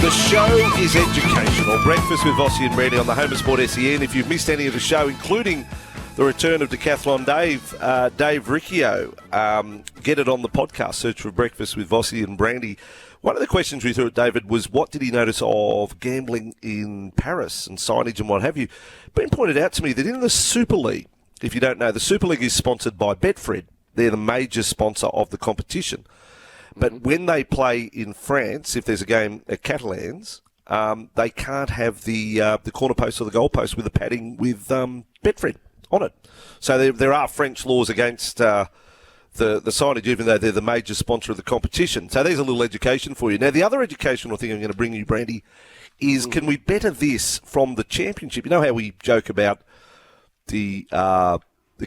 The show is educational. Breakfast with Vossy and Brandy on the Home of Sport SEN. If you've missed any of the show, including the return of Decathlon Dave Riccio, get it on the podcast. Search for Breakfast with Vossy and Brandy. One of the questions we threw at David was, what did he notice of gambling in Paris and signage and what have you? Been pointed out to me that in the Super League, if you don't know, the Super League is sponsored by Betfred. They're the major sponsor of the competition. But when they play in France, if there's a game at Catalans, they can't have the corner post or the goal post with the padding with Betfred on it. So there are French laws against the signage, even though they're the major sponsor of the competition. So there's a little education for you. Now, the other educational thing I'm going to bring you, Brandy, is can we better this from the championship? You know how we joke about the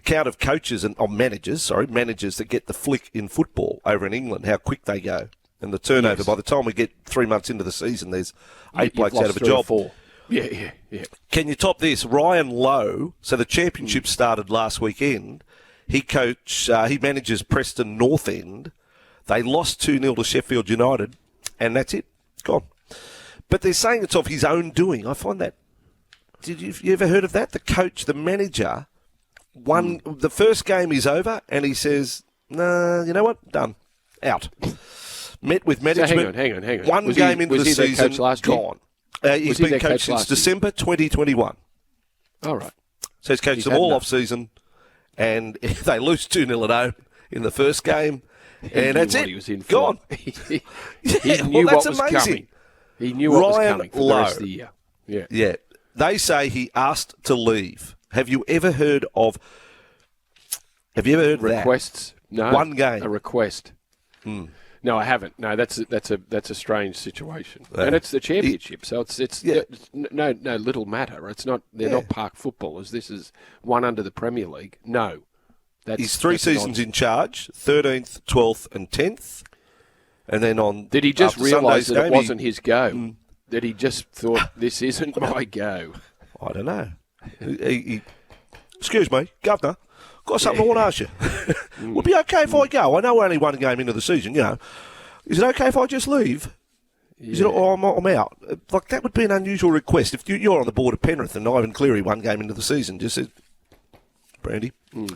count of coaches and managers that get the flick in football over in England, how quick they go, and the turnover. Yes. By the time we get 3 months into the season, there's 8 blokes out of a job. 4. Yeah. Can you top this? Ryan Lowe, so the championship started last weekend. He manages Preston North End. They lost 2-0 to Sheffield United, and that's it. Gone. But they're saying it's of his own doing. I find that. You ever heard of that? The coach, the manager, the first game is over, and he says, "Nah, you know what? Done. Out." Met with management. So hang on. One game into the season, gone. He's been coached since December 2021. All right. So he's coached them all off-season, and they lose 2-0 at home in the first game, and that's it. He was in gone. He knew what was coming. He knew what was coming for the rest of the year. Yeah. They say he asked to leave. Have you ever heard requests? That? No. One game. A request. No, I haven't. No, that's a strange situation. And it's the championship, so it's no little matter. It's not. They're not park footballers. This is one under the Premier League. No. He's 3 seasons in charge, 13th, 12th and 10th. And then on... Did he just realise that it wasn't his go? That he just thought, this isn't my go? I don't know. Excuse me, Governor, got something I want to ask you. Would it be okay if I go? I know we're only one game into the season, Is it okay if I just leave? Is it, or I'm out? Like, that would be an unusual request. If you're on the board of Penrith and Ivan Cleary one game into the season, just said, Brandy, do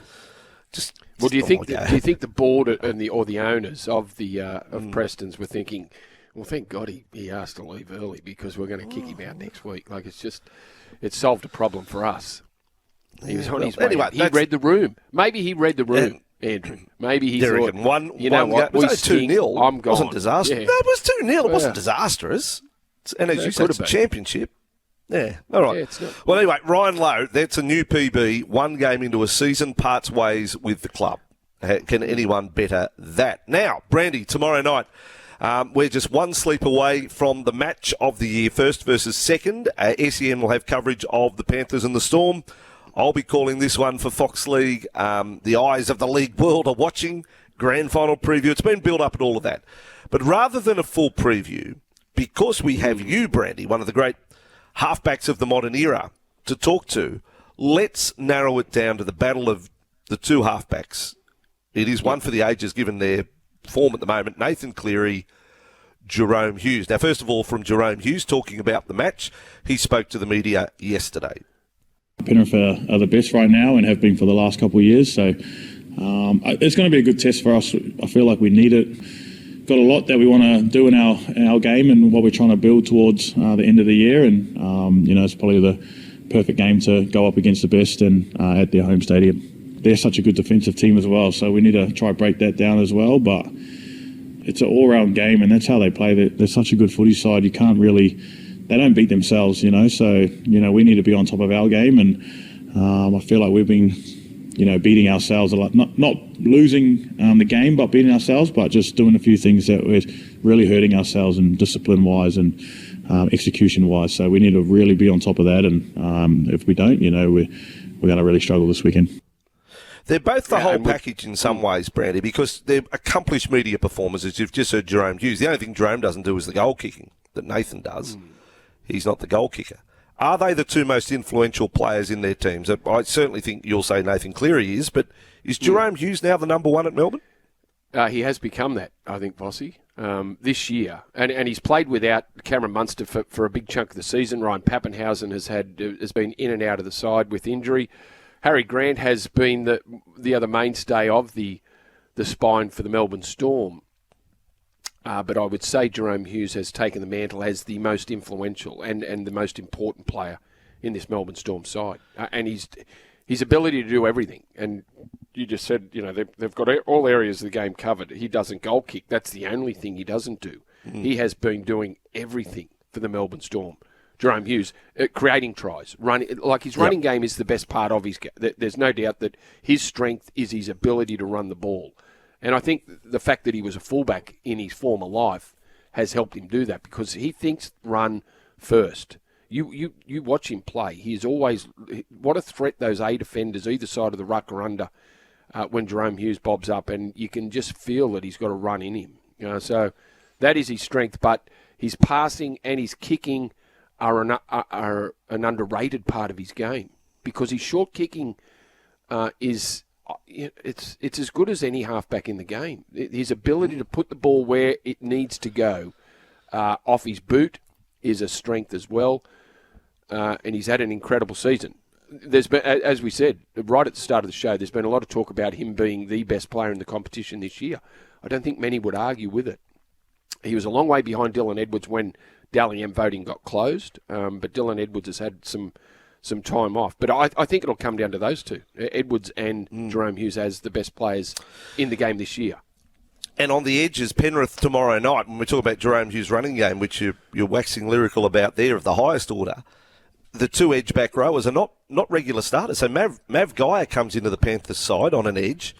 you think the board and the owners of the of Preston's were thinking, well, thank God he asked to leave early because we're going to kick him out next week. Like, it's solved a problem for us. He was on his way. Anyway, he read the room. Maybe he read the room, Andrew. Maybe he thought, you know what, we stink, 2-0. I'm gone. It wasn't disastrous. Yeah. No, it was 2-0. It wasn't disastrous. And as you said, it's a championship. Yeah, all right. Yeah, it's not. Well, anyway, Ryan Lowe, that's a new PB, one game into a season, parts ways with the club. Can anyone better that? Now, Brandy, tomorrow night, we're just one sleep away from the match of the year, first versus second. SEN will have coverage of the Panthers and the Storm. I'll be calling this one for Fox League. The eyes of the league world are watching. Grand final preview. It's been built up and all of that. But rather than a full preview, because we have you, Brandy, one of the great halfbacks of the modern era, to talk to, let's narrow it down to the battle of the two halfbacks. It is one for the ages given their form at the moment. Nathan Cleary, Jahrome Hughes. Now, first of all, from Jahrome Hughes, talking about the match, he spoke to the media yesterday. Penrith are the best right now and have been for the last couple of years, so it's going to be a good test for us. I feel like we need it. Got a lot that we want to do in our game and what we're trying to build towards the end of the year, and it's probably the perfect game to go up against the best and at their home stadium. They're such a good defensive team as well, so we need to try to break that down as well, but it's an all-round game and that's how they play. They're such a good footy side. You can't really, they don't beat themselves, so we need to be on top of our game, and I feel like we've been beating ourselves a lot, not losing the game, but beating ourselves, but just doing a few things that we're really hurting ourselves and discipline-wise and execution-wise. So we need to really be on top of that, and if we don't, we're going to really struggle this weekend. They're both the whole package in some ways, Brandy, because they're accomplished media performers, as you've just heard Jahrome Hughes. The only thing Jahrome doesn't do is the goal kicking that Nathan does. He's not the goal kicker. Are they the two most influential players in their teams? I certainly think you'll say Nathan Cleary is, but is Jahrome Hughes now the number one at Melbourne? He has become that, I think, Vossy. this year, and he's played without Cameron Munster for a big chunk of the season. Ryan Pappenhausen has been in and out of the side with injury. Harry Grant has been the other mainstay of the spine for the Melbourne Storm. But I would say Jahrome Hughes has taken the mantle as the most influential and the most important player in this Melbourne Storm side. And his ability to do everything. And you just said, they've got all areas of the game covered. He doesn't goal kick. That's the only thing he doesn't do. He has been doing everything for the Melbourne Storm. Jahrome Hughes, creating tries. His running game is the best part of his game. There's no doubt that his strength is his ability to run the ball. And I think the fact that he was a fullback in his former life has helped him do that because he thinks run first. You watch him play. He's always what a threat those A defenders either side of the ruck are under when Jahrome Hughes bobs up, and you can just feel that he's got a run in him. So that is his strength. But his passing and his kicking are an underrated part of his game because his short kicking is. It's as good as any halfback in the game. His ability to put the ball where it needs to go off his boot is a strength as well, and he's had an incredible season. There's been, as we said right at the start of the show, there's been a lot of talk about him being the best player in the competition this year. I don't think many would argue with it. He was a long way behind Dylan Edwards when Dally M voting got closed, but Dylan Edwards has had some time off. But I think it'll come down to those two, Edwards and Jahrome Hughes, as the best players in the game this year. And on the edges, Penrith tomorrow night, when we talk about Jahrome Hughes' running game, which you're waxing lyrical about there of the highest order, the two edge-back rowers are not regular starters. So Mav Gaia comes into the Panthers side on an edge,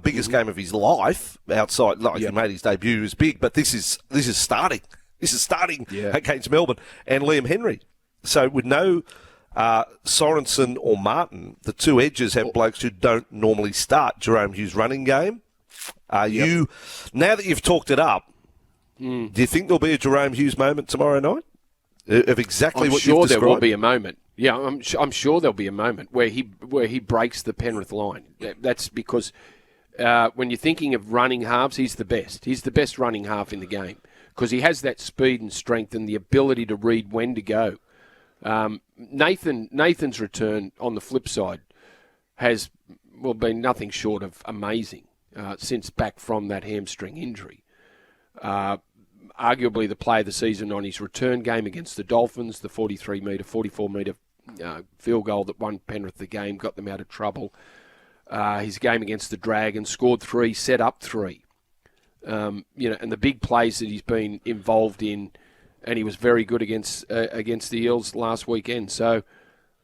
biggest game of his life outside. He made his debut, he was big, but this is starting. This is starting against Melbourne. And Liam Henry. So with no Sorensen or Martin, the two edges have blokes who don't normally start Jahrome Hughes' running game. You, now that you've talked it up, do you think there'll be a Jahrome Hughes moment tomorrow night? Of exactly what you've described? I'm sure there will be a moment. Yeah, I'm sure there'll be a moment where he breaks the Penrith line. That's because when you're thinking of running halves, he's the best. He's the best running half in the game because he has that speed and strength and the ability to read when to go. Nathan's return on the flip side has been nothing short of amazing since back from that hamstring injury. Arguably the play of the season on his return game against the Dolphins, the 43-metre, 44-metre field goal that won Penrith the game, got them out of trouble. His game against the Dragons, scored 3, set up 3. And the big plays that he's been involved in, and he was very good against the Eels last weekend. So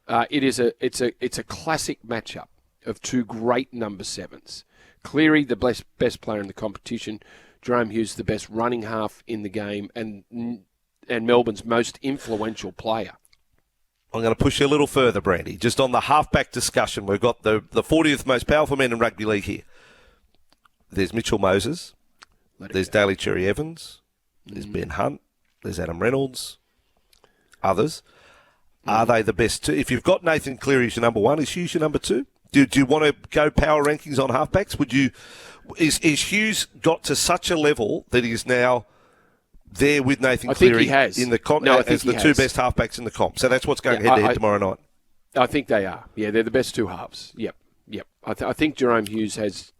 it's a classic matchup of two great number 7s. Cleary, the best player in the competition. Jahrome Hughes, the best running half in the game, and Melbourne's most influential player. I'm going to push you a little further, Brandy. Just on the halfback discussion, we've got the 40th most powerful man in rugby league here. There's Mitchell Moses. There's Daly Cherry Evans. There's Ben Hunt. There's Adam Reynolds. Others. Are they the best two? If you've got Nathan Cleary as your number 1, is Hughes your number 2? Do you want to go power rankings on halfbacks? Is Hughes got to such a level that he's now there with Nathan Cleary in the comp as the two best halfbacks in the comp? So that's what's going head-to-head tomorrow night. I think they are. Yeah, they're the best two halves. Yep. I think Jahrome Hughes has.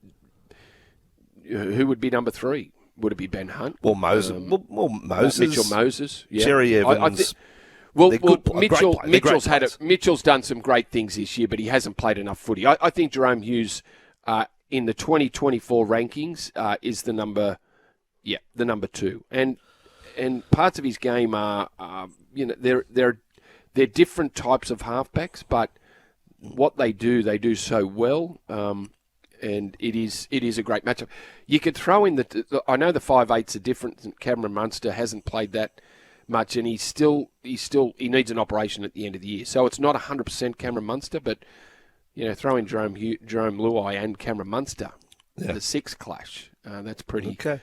Who would be number 3? Would it be Ben Hunt? Well, Moses. Mitchell Moses. Yeah. Cherry Evans. Mitchell's done some great things this year, but he hasn't played enough footy. I think Jahrome Hughes in the 2024 rankings is the number 2, and parts of his game are they're different types of halfbacks, but what they do so well. And it is a great matchup. You could throw in I know the 5'8s are different. Cameron Munster hasn't played that much, and he needs an operation at the end of the year. So it's not 100% Cameron Munster, but throw in Jahrome Luai and Cameron Munster, the 6 clash. That's pretty. Okay.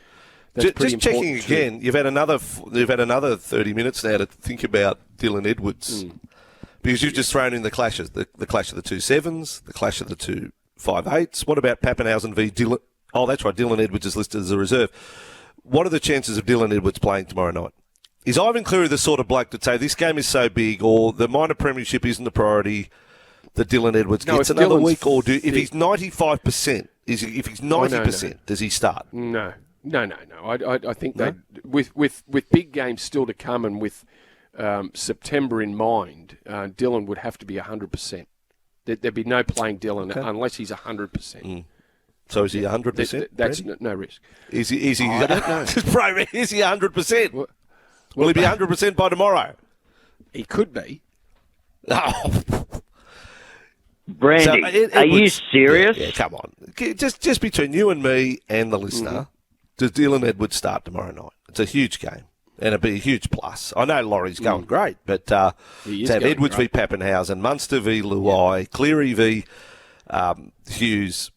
Just checking again. You've had another 30 minutes now to think about Dylan Edwards, because you've just thrown in the clashes, the clash of the 2 7s, the clash of the 2 5'8s. What about Pappenhausen v. Dylan? Oh, that's right. Dylan Edwards is listed as a reserve. what are the chances of Dylan Edwards playing tomorrow night? Is Ivan Cleary the sort of bloke to say this game is so big, or the minor premiership isn't the priority that Dylan Edwards gets another week, or if he's 95%, if he's 90%, does he start? No. I think that with big games still to come and with September in mind, Dylan would have to be 100%. There'd be no playing Dylan unless he's 100%. Mm. So is he 100%? That's no risk. Is he? I don't know. Is he 100%? Will he be 100% by tomorrow? He could be. Oh. Brandy, are you serious? Yeah, come on. Just between you and me and the listener, does Dylan Edwards start tomorrow night? It's a huge game, and it'll be a huge plus. I know Laurie's going great, but to have Edwards v Pappenhausen, Munster v Luai, Cleary v Hughes.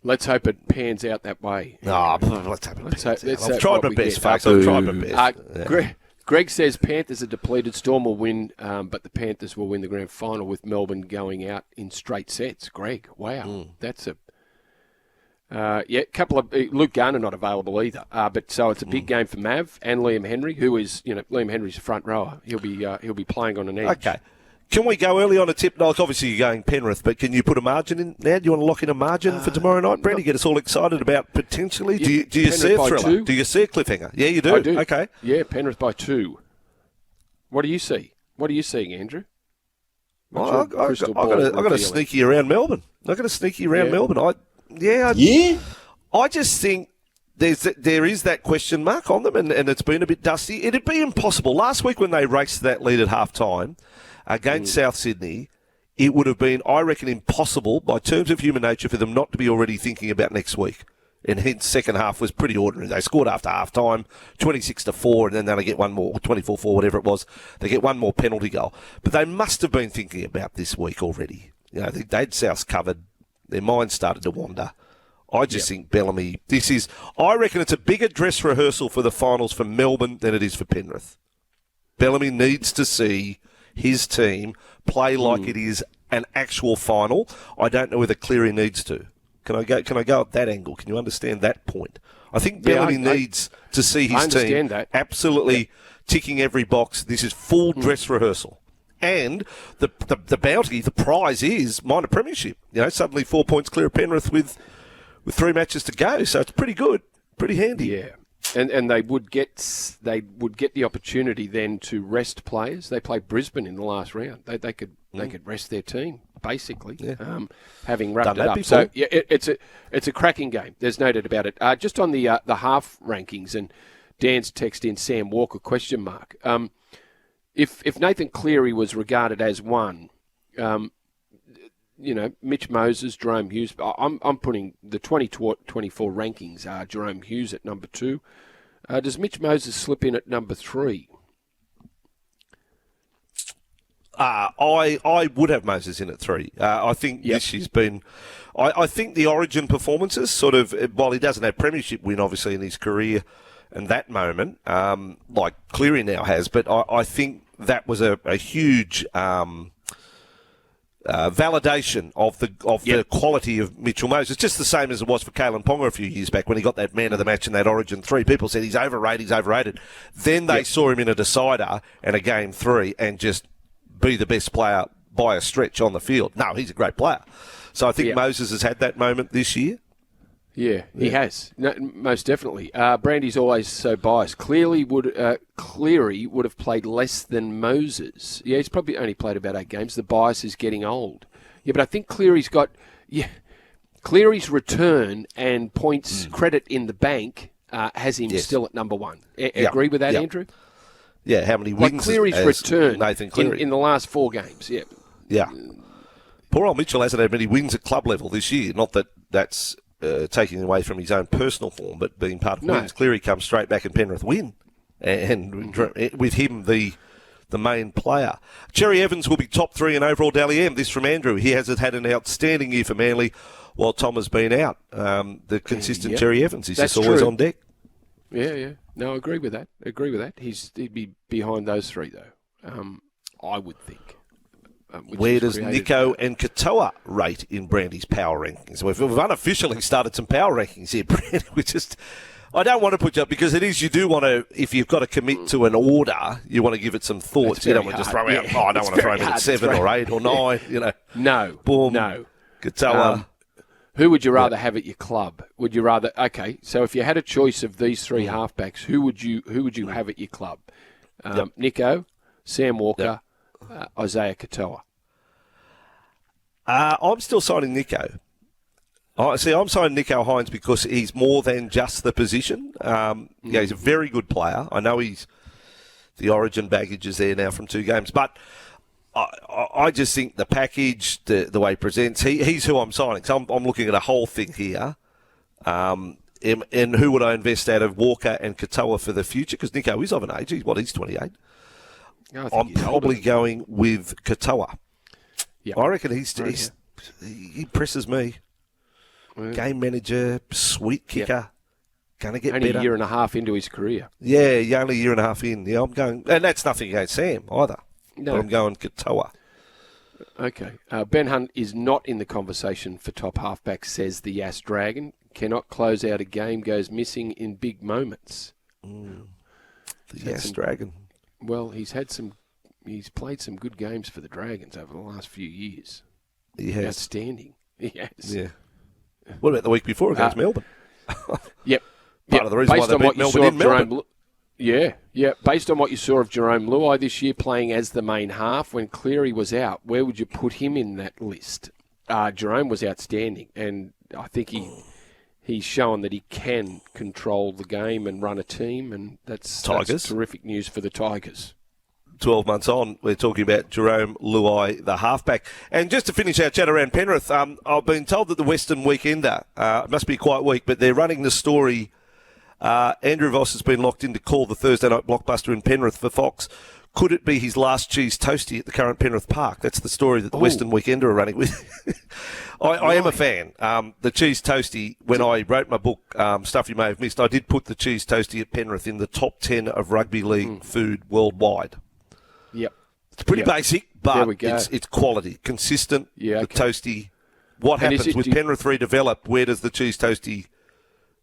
Let's hope it pans out that way. Let's hope it pans out. I've tried my best, folks. I've tried my best. Greg says Panthers are depleted. Storm will win, but the Panthers will win the grand final with Melbourne going out in straight sets. Greg, wow. That's a... couple of... Luke Garner not available either. But so it's a big game for Mav and Liam Henry, who is, Liam Henry's a front rower. He'll be playing on an edge. Okay. Can we go early on a tip? Like, obviously, you're going Penrith, but can you put a margin in now? Do you want to lock in a margin for tomorrow night, Brandy? Get us all excited about potentially? Yeah, do you see a thriller? 2? Do you see a cliffhanger? Yeah, you do? I do. Okay. Yeah, Penrith by 2. What do you see? What are you seeing, Andrew? I've got a sneaky around Melbourne. I've got a sneaky around Melbourne. I just think there is that question mark on them, and it's been a bit dusty. It'd be impossible. Last week when they raced that lead at half-time against South Sydney, it would have been, I reckon, impossible by terms of human nature for them not to be already thinking about next week. And hence, second half was pretty ordinary. They scored after half-time, 26-4, and then they get one more, 24-4, whatever it was. They get one more penalty goal. But they must have been thinking about this week already. They'd South covered. Their minds started to wander. I just think Bellamy, I reckon it's a bigger dress rehearsal for the finals for Melbourne than it is for Penrith. Bellamy needs to see his team play like it is an actual final. I don't know whether Cleary needs to. Can I go at that angle? Can you understand that point? I think Bellamy needs to see his team absolutely ticking every box. This is full dress rehearsal. And the bounty, the prize is minor premiership. Suddenly 4 points clear of Penrith with 3 matches to go. So it's pretty good, pretty handy. Yeah. And they would get the opportunity then to rest players. They played Brisbane in the last round. They could rest their team basically, having wrapped it up. Before. So it's a cracking game. There's no doubt about it. Just on the half rankings, and Dan's text in Sam Walker ? If Nathan Cleary was regarded as one, Mitch Moses, Jahrome Hughes. I'm putting the 2024 rankings. Jahrome Hughes at number 2. Does Mitch Moses slip in at number 3? I would have Moses in at 3. I think this year's been... I think the Origin performances sort of... While he doesn't have premiership win, obviously, in his career and that moment, like Cleary now has, but I think that was a huge... validation of the quality of Mitchell Moses, just the same as it was for Kalen Ponga a few years back when he got that man of the match in that Origin 3. People said he's overrated. Then they saw him in a decider and a game 3 and just be the best player by a stretch on the field. No, he's a great player. So I think Moses has had that moment this year. Yeah, he has. No, most definitely. Brandy's always so biased. Cleary would have played less than Moses. Yeah, he's probably only played about 8 games. The bias is getting old. Yeah, but I think Cleary's return and points credit in the bank has him still at number 1. Agree with that, Andrew? Yeah, how many wins? Like Cleary's return Nathan Cleary in the last 4 games. Yeah. Yeah. Poor old Mitchell hasn't had many wins at club level this year. Not that that's taking away from his own personal form, but being part of wins. Cleary comes straight back and Penrith win. And with him, the main player. Cherry Evans will be top 3 in overall Dally M. This from Andrew. He has had an outstanding year for Manly while Tom has been out. The consistent Cherry Evans. He's just always on deck. Yeah. No, I agree with that. He'd be behind those 3, though, I would think. Where does Nico and Katoa rate in Brandy's power rankings? We've unofficially started some power rankings here, Brandy. I don't want to put you up because it is. You do want to, if you've got to commit to an order, you want to give it some thought. You don't want to just throw out. Oh, I don't want to throw him in at 7 or 8 or 9. You know. No. Boom. No. Katoa. Who would you rather have at your club? Would you rather? Okay, so if you had a choice of these three halfbacks, who would you have at your club? Nico, Sam Walker, Isaiah Katoa. I'm still signing Nico. I'm signing Nico Hines because he's more than just the position. He's a very good player. I know the origin baggage is there now from 2 games, but I just think the package, the way he presents, he's who I'm signing. So I'm looking at a whole thing here. And who would I invest out of Walker and Katoa for the future? Because Nico is of an age. He's 28. I'm probably going with Katoa. Yep. I reckon he impresses me. Game manager, sweet kicker, going to get only better. A year and a half into his career. Yeah, only a year and a half in. Yeah, I'm going, and that's nothing against Sam either. No. But I'm going Katoa. Okay. Ben Hunt is not in the conversation for top halfback, says the Yas Dragon. Cannot close out a game, goes missing in big moments. The Yas Dragon. Well, he's played some good games for the Dragons over the last few years. He has. Outstanding. He has. Yeah. What about the week before against Melbourne? Yep. Part of the reason why they beat Melbourne in Melbourne. Yeah. Based on what you saw of Jahrome Luai this year playing as the main half, when Cleary was out, where would you put him in that list? Jahrome was outstanding, and I think he's shown that he can control the game and run a team, and that's terrific news for the Tigers. 12 months on, we're talking about Jahrome Luai, the halfback. And just to finish our chat around Penrith, I've been told that the Western Weekender must be quite weak, but they're running the story. Andrew Voss has been locked in to call the Thursday night blockbuster in Penrith for Fox. Could it be his last cheese toastie at the current Penrith Park? That's the story that the Western Weekender are running with. I am a fan. The cheese toastie, when I wrote my book, Stuff You May Have Missed, I did put the cheese toastie at Penrith in the top 10 of rugby league food worldwide. Yep. It's pretty basic, but it's quality, consistent. Yeah, the toastie. What happens with Penrith redeveloped? Where does the cheese toastie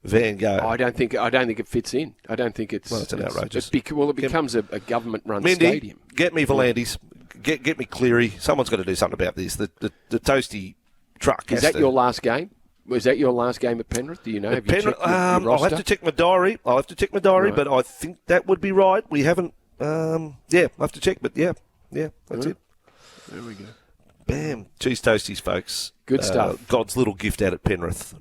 van go? I don't think it fits in. I don't think it's. Well, it's an outrageous. It becomes a government-run stadium. Get me Volandis. Get me Cleary. Someone's got to do something about this. The toastie truck. Is that your last game? Was that your last game at Penrith? Do you know? Have you checked your roster? I'll have to check my diary. Right. But I think that would be right. We haven't. I'll have to check. But yeah, that's it. There we go. Bam. Cheese toasties, folks. Good stuff. God's little gift out at Penrith.